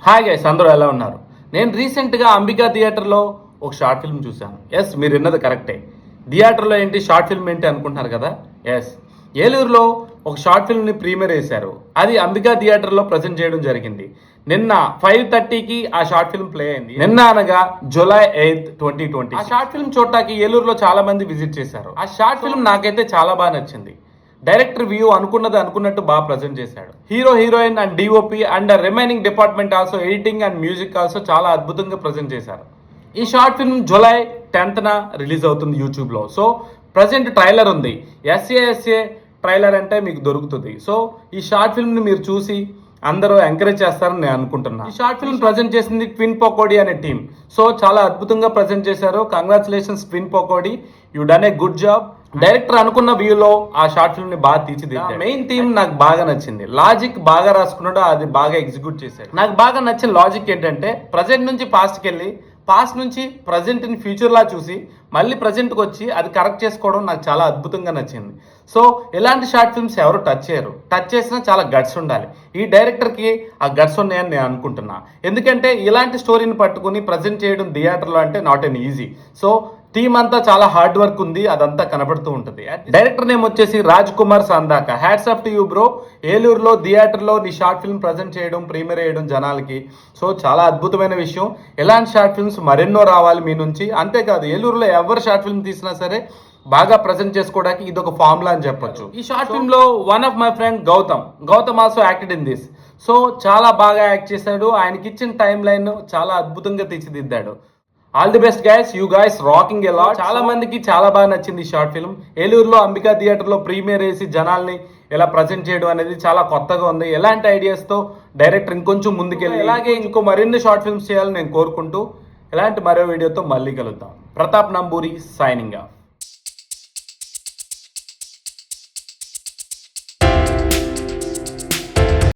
Hi guys, అందరూ ఎలా ఉన్నారు? నేను రీసెంట్గా అంబికా థియేటర్లో ఒక షార్ట్ ఫిల్మ్ చూశాను. ఎస్, మీరు విన్నది కరెక్టే. థియేటర్లో ఏంటి షార్ట్ ఫిల్మ్ ఏంటి అనుకుంటున్నారు కదా? ఎస్, ఏలూరులో ఒక షార్ట్ ఫిల్మ్ని ప్రీమియర్ వేశారు. అది అంబికా థియేటర్లో ప్రజెంట్ చేయడం జరిగింది. నిన్న 5:30కి ఆ షార్ట్ ఫిల్మ్ ప్లే అయింది. నిన్న అనగా జూలై 8, 2020. ఆ షార్ట్ ఫిల్మ్ చూడటానికి ఏలూరులో చాలా మంది విజిట్ చేశారు. ఆ షార్ట్ ఫిల్మ్ నాకైతే చాలా బాగా నచ్చింది. డైరెక్టర్ వ్యూ అనుకున్నది అనుకున్నట్టు బాగా ప్రజెంట్ చేశాడు. Hero, heroine and DOP and remaining department also editing and music also చాలా అద్భుతంగా ప్రజెంట్ చేశారు. ఈ షార్ట్ ఫిల్మ్ జూలై 10న రిలీజ్ అవుతుంది యూట్యూబ్లో. సో ప్రజెంట్ ట్రైలర్ ఉంది. ఎస్ఏ ట్రైలర్ అంటే మీకు దొరుకుతుంది. సో ఈ షార్ట్ ఫిల్మ్ని మీరు చూసి అందరూ ఎంకరేజ్ చేస్తారని నేను అనుకుంటున్నాను. ఈ షార్ట్ ఫిల్మ్ ప్రజెంట్ చేసింది ట్విన్ పకోడీ అనే టీం. సో చాలా అద్భుతంగా ప్రజెంట్ చేశారు. Congratulations twin Pakodi, you done a good job. Director అనుకున్న వ్యూలో ఆ షార్ట్ ఫిల్మ్ ని బాగా తీర్చిదిద్దాడు. మెయిన్ థీమ్ నాకు బాగా నచ్చింది. లాజిక్ బాగా రాసుకున్నాడు, అది బాగా ఎగ్జిక్యూట్ చేశాడు. నాకు బాగా నచ్చిన లాజిక్ ఏంటంటే ప్రజెంట్ నుంచి పాస్ట్కి వెళ్ళి పాస్ట్ నుంచి ప్రజెంట్ ని ఫ్యూచర్ లా చూసి మళ్ళీ ప్రజెంట్కి వచ్చి అది కరెక్ట్ చేసుకోవడం నాకు చాలా అద్భుతంగా నచ్చింది. సో ఇలాంటి షార్ట్ ఫిల్మ్స్ ఎవరు టచ్ చేయరు. టచ్ చేసినా చాలా గట్స్ ఉండాలి. ఈ డైరెక్టర్కి ఆ గట్స్ ఉన్నాయని నేను అనుకుంటున్నా. ఎందుకంటే ఇలాంటి స్టోరీని పట్టుకుని ప్రజెంట్ చేయడం థియేటర్లో అంటే not an easy. So team అంతా చాలా హార్డ్ వర్క్ ఉంది, అదంతా కనబడుతూ ఉంటుంది. డైరెక్టర్ నేమ్ వచ్చేసి Raj Kumar Sandaka. Hats off to you bro. ఏలూరులో థియేటర్లో నీ షార్ట్ ఫిల్మ్ ప్రజెంట్ చేయడం, ప్రీమియర్ చేయడం జనాలకి సో చాలా అద్భుతమైన విషయం. ఎలాంటి షార్ట్ ఫిల్మ్స్ మరెన్నో రావాలి మీ నుంచి. అంతేకాదు ఏలూరులో ఎవరు షార్ట్ ఫిల్మ్ తీసినా సరే బాగా ప్రజెంట్ చేసుకోవడానికి ఇది ఒక ఫార్ములా అని చెప్పొచ్చు. ఈ షార్ట్ ఫిల్మ్ లో one of my friend Gautham also acted in this. So చాలా బాగా యాక్ట్ చేశాడు. ఆయనకి ఇచ్చిన టైం లైన్ చాలా అద్భుతంగా తీర్చిదిద్దాడు. All the best guys, you guys rocking a lot. చాలా మందికి చాలా బాగా నచ్చింది ఈ షార్ట్ ఫిల్మ్. ఏలూరులో అంబికా థియేటర్లో ప్రీమియర్ వేసి జనాల్ని ఇలా ప్రజెంట్ చేయడం అనేది చాలా కొత్తగా ఉంది. ఎలాంటి ఐడియాస్తో డైరెక్టర్ ఇంకొంచెం ముందుకెళ్ళి ఇలాగే ఇంకో మరిన్ని షార్ట్ ఫిల్మ్స్ చేయాలని నేను కోరుకుంటూ ఇలాంటి మరో వీడియోతో మళ్ళీ కలుద్దాం. Pratap Namburi signing off.